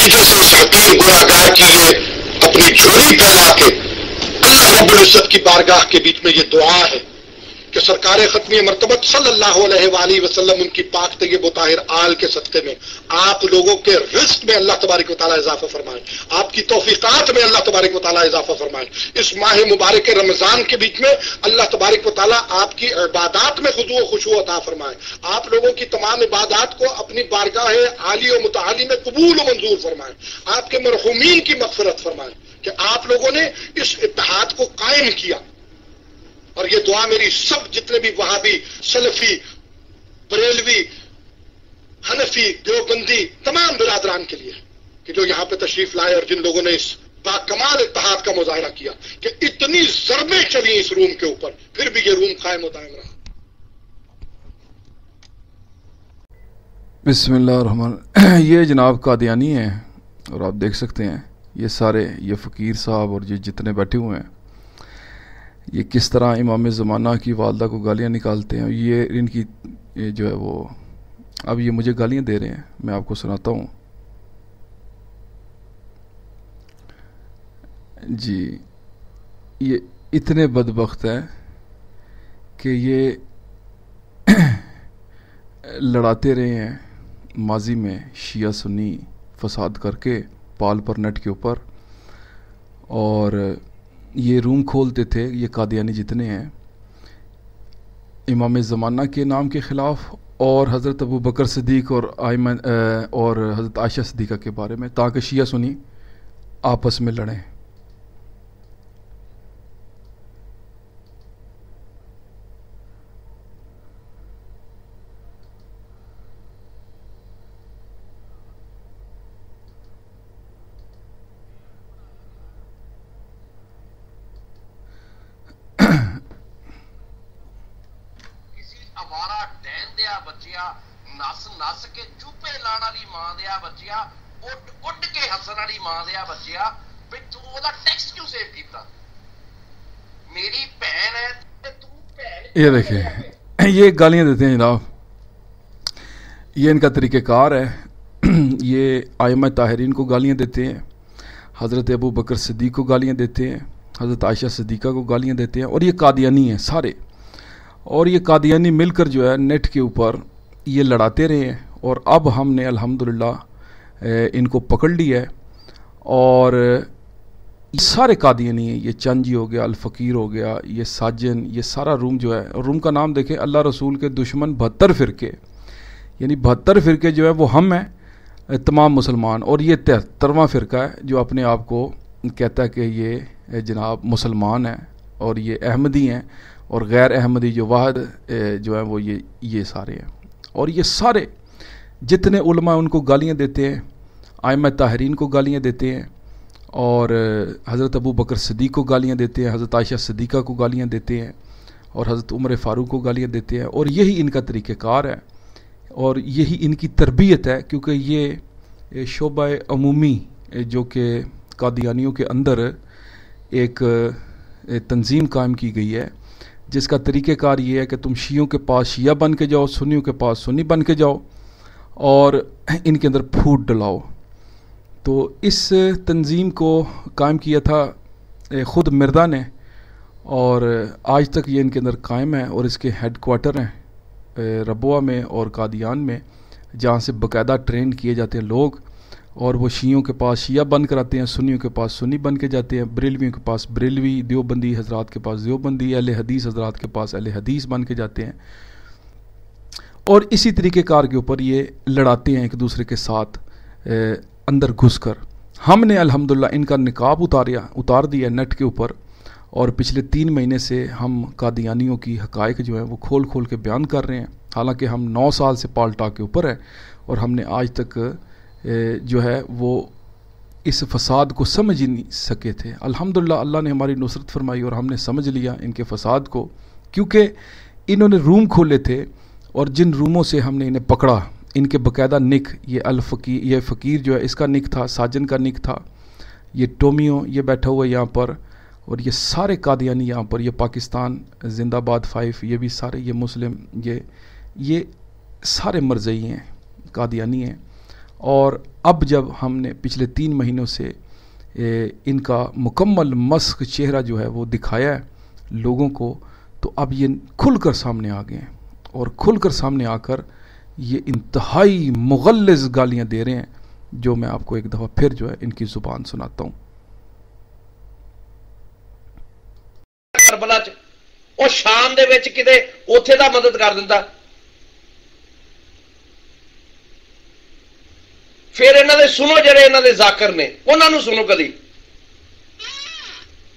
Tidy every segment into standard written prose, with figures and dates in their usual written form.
ہمارے جیسے اس حقیر گناہگار کی یہ اپنی جھولی پھیلا کے اللہ رب العزت کی بارگاہ کے بیچ میں یہ دعا ہے کہ سرکار ختمی مرتبہ صلی اللہ علیہ وآلہ وسلم ان کی پاک طیب و طاہر آل کے صدقے میں آپ لوگوں کے رزق میں اللہ تبارک و تعالیٰ اضافہ فرمائے، آپ کی توفیقات میں اللہ تبارک و تعالیٰ اضافہ فرمائے، اس ماہ مبارک رمضان کے بیچ میں اللہ تبارک و تعالیٰ آپ کی عبادات میں خضوع و خشوع عطا فرمائے، آپ لوگوں کی تمام عبادات کو اپنی بارگاہ عالی و متعالی میں قبول و منظور فرمائے، آپ کے مرحومین کی مغفرت فرمائے کہ آپ لوگوں نے اس اتحاد کو قائم کیا۔ اور یہ دعا میری سب جتنے بھی وہابی، سلفی، بریلوی، حنفی، دیوبندی تمام برادران کے لیے کہ جو یہاں پہ تشریف لائے اور جن لوگوں نے اس باکمال اتحاد کا مظاہرہ کیا کہ اتنی ضربیں چلی اس روم کے اوپر پھر بھی یہ روم قائم و دائم رہا۔ بسم اللہ الرحمن یہ جناب قادیانی ہیں اور آپ دیکھ سکتے ہیں یہ سارے یہ فقیر صاحب اور یہ جتنے بیٹھے ہوئے ہیں یہ کس طرح امام زمانہ کی والدہ کو گالیاں نکالتے ہیں۔ یہ ان کی یہ جو ہے وہ اب یہ مجھے گالیاں دے رہے ہیں، میں آپ کو سناتا ہوں۔ جی یہ اتنے بدبخت ہیں کہ یہ لڑاتے رہے ہیں ماضی میں شیعہ سنی فساد کر کے پال پر نیٹ کے اوپر، اور یہ روم کھولتے تھے یہ قادیانی جتنے ہیں امام زمانہ کے نام کے خلاف اور حضرت ابو بکر صدیق اور حضرت عائشہ صدیقہ کے بارے میں، تاکہ شیعہ سنی آپس میں لڑیں۔ نس کے چوپے لاڑ والی ماں دیا بچیا، اڈ کے ہسن والی ماں دیا بچیا، بھی تو دا ٹیکس کیوں سیو کیتا؟ میری بہن ہے تے تو بہن۔ یہ دیکھیں یہ گالیاں دیتے ہیں جناب، یہ ان کا طریقہ کار ہے۔ یہ ائمہ طاہرین کو گالیاں دیتے ہیں، حضرت ابو بکر صدیق کو گالیاں دیتے ہیں، حضرت عائشہ صدیقہ کو گالیاں دیتے ہیں، اور یہ قادیانی ہیں سارے، اور یہ قادیانی مل کر جو ہے نیٹ کے اوپر یہ لڑاتے رہے ہیں۔ اور اب ہم نے الحمدللہ ان کو پکڑ لیا ہے، اور یہ سارے قادیانی ہیں، یہ چنجی ہو گیا، الفقیر ہو گیا، یہ ساجن، یہ سارا روم جو ہے، روم کا نام دیکھیں اللہ رسول کے دشمن 72 فرقے، یعنی 72 فرقے جو ہے وہ ہم ہیں تمام مسلمان، اور یہ 73واں فرقہ ہے جو اپنے آپ کو کہتا ہے کہ یہ جناب مسلمان ہیں، اور یہ احمدی ہیں، اور غیر احمدی جو واحد جو ہیں وہ یہ سارے ہیں۔ اور یہ سارے جتنے علماء ان کو گالیاں دیتے ہیں، ائمہ طاہرین کو گالیاں دیتے ہیں، اور حضرت ابو بکر صدیق کو گالیاں دیتے ہیں، حضرت عائشہ صدیقہ کو گالیاں دیتے ہیں، اور حضرت عمر فاروق کو گالیاں دیتے ہیں، اور یہی ان کا طریقہ کار ہے، اور یہی ان کی تربیت ہے، کیونکہ یہ شعبہ عمومی جو کہ قادیانیوں کے اندر ایک تنظیم قائم کی گئی ہے، جس کا طریقہ کار یہ ہے کہ تم شیعوں کے پاس شیعہ بن کے جاؤ، سنیوں کے پاس سنی بن کے جاؤ، اور ان کے اندر پھوٹ ڈلاؤ۔ تو اس تنظیم کو قائم کیا تھا خود مردہ نے، اور آج تک یہ ان کے اندر قائم ہے، اور اس کے ہیڈ کوارٹر ہیں ربوہ میں اور قادیان میں، جہاں سے باقاعدہ ٹرین کیے جاتے ہیں لوگ، اور وہ شیعوں کے پاس شیعہ بن کر آتے ہیں، سنیوں کے پاس سنی بن کے جاتے ہیں، بریلویوں کے پاس بریلوی، دیوبندی حضرات کے پاس دیوبندی، اہل حدیث حضرات کے پاس اہل حدیث بن کے جاتے ہیں، اور اسی طریقے کار کے اوپر یہ لڑاتے ہیں ایک دوسرے کے ساتھ اندر گھس کر۔ ہم نے الحمدللہ ان کا نقاب اتار دیا نیٹ کے اوپر، اور پچھلے 3 مہینے سے ہم قادیانیوں کی حقائق جو ہیں وہ کھول کھول کے بیان کر رہے ہیں، حالانکہ ہم 9 سال سے پالٹا کے اوپر ہیں، اور ہم نے آج تک جو ہے وہ اس فساد کو سمجھ ہی نہیں سکے تھے۔ الحمدللہ اللہ نے ہماری نصرت فرمائی اور ہم نے سمجھ لیا ان کے فساد کو، کیونکہ انہوں نے روم کھولے تھے، اور جن روموں سے ہم نے انہیں پکڑا، ان کے باقاعدہ نک، یہ فقیر جو ہے اس کا نک تھا، ساجن کا نک تھا، یہ ٹومیو یہ بیٹھا ہوا ہے یہاں پر، اور یہ سارے قادیانی یہاں پر، یہ پاکستان زندہ باد 5، یہ بھی سارے، یہ مسلم، یہ سارے مرزئی ہیں، قادیانی ہیں، اور اب جب ہم نے پچھلے 3 مہینوں سے ان کا مکمل مسخ چہرہ جو ہے وہ دکھایا ہے لوگوں کو، تو اب یہ کھل کر سامنے آ گئے ہیں، اور کھل کر سامنے آ کر یہ انتہائی مغلظ گالیاں دے رہے ہیں، جو میں آپ کو ایک دفعہ پھر جو ہے ان کی زبان سناتا ہوں۔ کربلا چ او شام دے وچ کتے اوتھے دا مدد کر دیندا، پھر انہاں دے سنو جڑے انہاں دے ذاکر نے انہاں نوں سنو کدی،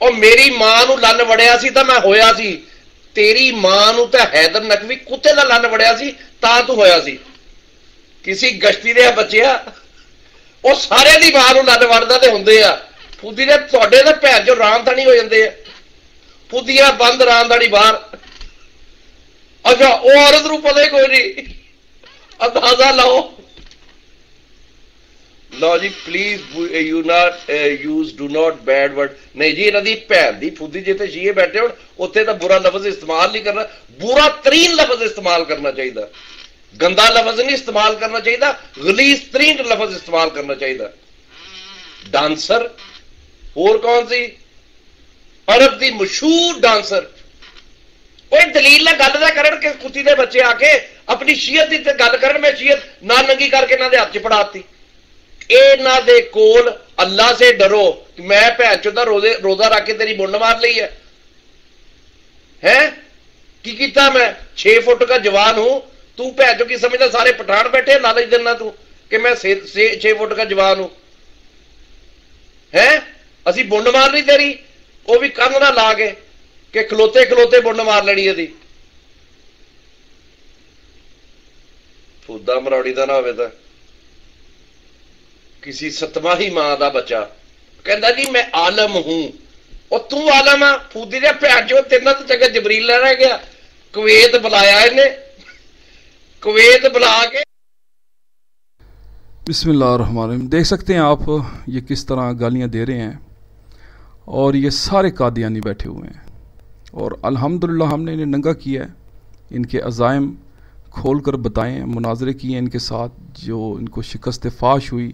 او میری ماں نوں لن وڑیا سی تے میں ہویا سی، تیری ماں نوں تے حیدر نقوی کتے دا لن وڑیا سی تاں تو ہویا سی، کسی گشتی دے بچیا او سارے دی ماں نوں لن وڑدا تے ہوندے آ، پھودی دے تواڈے تے بھین جو رام تھانی ہو جاندے آ، پھودیاں بند رام داڑی باہر، اچھا او عورت نوں پتہ ہی کوئی نہیں، اندازہ لاؤ۔ لو جی please you not use do not bad word, نہیں جی انہاں دی بھین دی پھودی جے تے شیعہ بیٹھے ہون اوتھے تا برا لفظ استعمال نہیں کرنا، برا ترین لفظ استعمال کرنا چاہیے، گندا لفظ نہیں استعمال کرنا چاہیے، غلیظ ترین لفظ استعمال کرنا چاہیے۔ ڈانسر اور کون سی عرب دی مشہور ڈانسر، کوئی دلیل نہ گل نہ کرن کہ کتی دے بچے آ کے اپنی شیعت دی تے گل کرن، میں شیعت نہ ننگی کر کے انہاں دے ہاتھ چ پڑھاتی۔ انہاں دے کول اللہ سے ڈرو، میں بھین چودا روزہ رکھ کے تیری بنڈ مار لی ہے کی کیتا میں 6 فٹ کا جوان ہوں، تو بھین چو کی سمجھدا سارے پٹھان بیٹھے لالچ دینا تو کہ میں 6 فٹ کا جوان ہوں ہے، اسی بنڈ مارنی تیری، وہ بھی کن نہ لا کے کہ کھلوتے کھلوتے بنڈ مار لینی ہے، پودا مروڑی دا نہ ہوئے تا کسی 7واں ماں دا بچہ کہندا جی میں عالم ہوں، اور تو عالم آ پھودی دے بھین چو تیرے تو چنگا جبریل نہ رہ گیا، کویت بلایا انہیں، کویت بلا کے۔ بسم اللہ الرحمن الرحیم۔ دیکھ سکتے ہیں آپ یہ کس طرح گالیاں دے رہے ہیں، اور یہ سارے قادیانی بیٹھے ہوئے ہیں، اور الحمدللہ ہم نے انہیں ننگا کیا ہے، ان کے عزائم کھول کر بتائے ہیں، مناظرے کیے ہیں ان کے ساتھ جو ان کو شکست فاش ہوئی،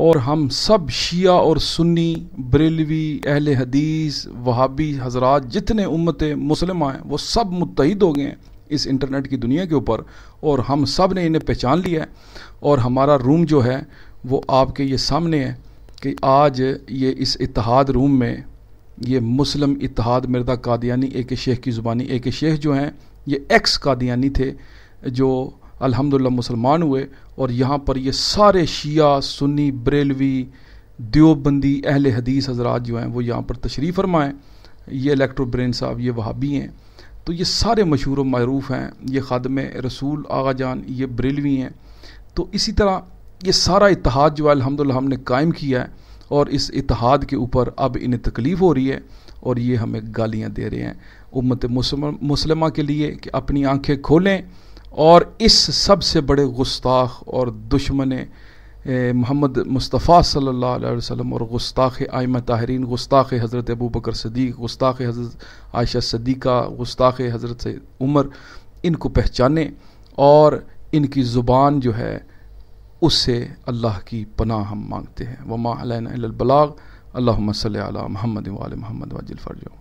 اور ہم سب شیعہ اور سنی بریلوی اہل حدیث وہابی حضرات جتنے امت مسلمہ ہیں وہ سب متحد ہو گئے ہیں اس انٹرنیٹ کی دنیا کے اوپر، اور ہم سب نے انہیں پہچان لیا ہے، اور ہمارا روم جو ہے وہ آپ کے یہ سامنے ہے کہ آج یہ اس اتحاد روم میں یہ مسلم اتحاد مرزا قادیانی اے کے شیخ کی زبانی، اے کے شیخ جو ہیں یہ ایکس قادیانی تھے جو الحمدللہ مسلمان ہوئے، اور یہاں پر یہ سارے شیعہ سنی بریلوی دیوبندی اہل حدیث حضرات جو ہیں وہ یہاں پر تشریف فرما ہیں، یہ الیکٹرو برین صاحب یہ وہابی ہیں، تو یہ سارے مشہور و معروف ہیں، یہ خادم رسول آغا جان یہ بریلوی ہیں، تو اسی طرح یہ سارا اتحاد جو ہے الحمدللہ ہم نے قائم کیا ہے، اور اس اتحاد کے اوپر اب انہیں تکلیف ہو رہی ہے، اور یہ ہمیں گالیاں دے رہے ہیں امت مسلمہ کے لیے کہ اپنی آنکھیں کھولیں، اور اس سب سے بڑے گستاخ اور دشمن محمد مصطفیٰ صلی اللہ علیہ وسلم اور گستاخ ائمہ طاہرین، گستاخ حضرت ابو بکر صدیق، گستاخ حضرت عائشہ صدیقہ، گستاخ حضرت عمر، ان کو پہچانیں، اور ان کی زبان جو ہے اس سے اللہ کی پناہ ہم مانگتے ہیں۔ وما علینا الا البلاغ۔ اللہم صلی علی محمد وآل محمد وعجل فرجہ۔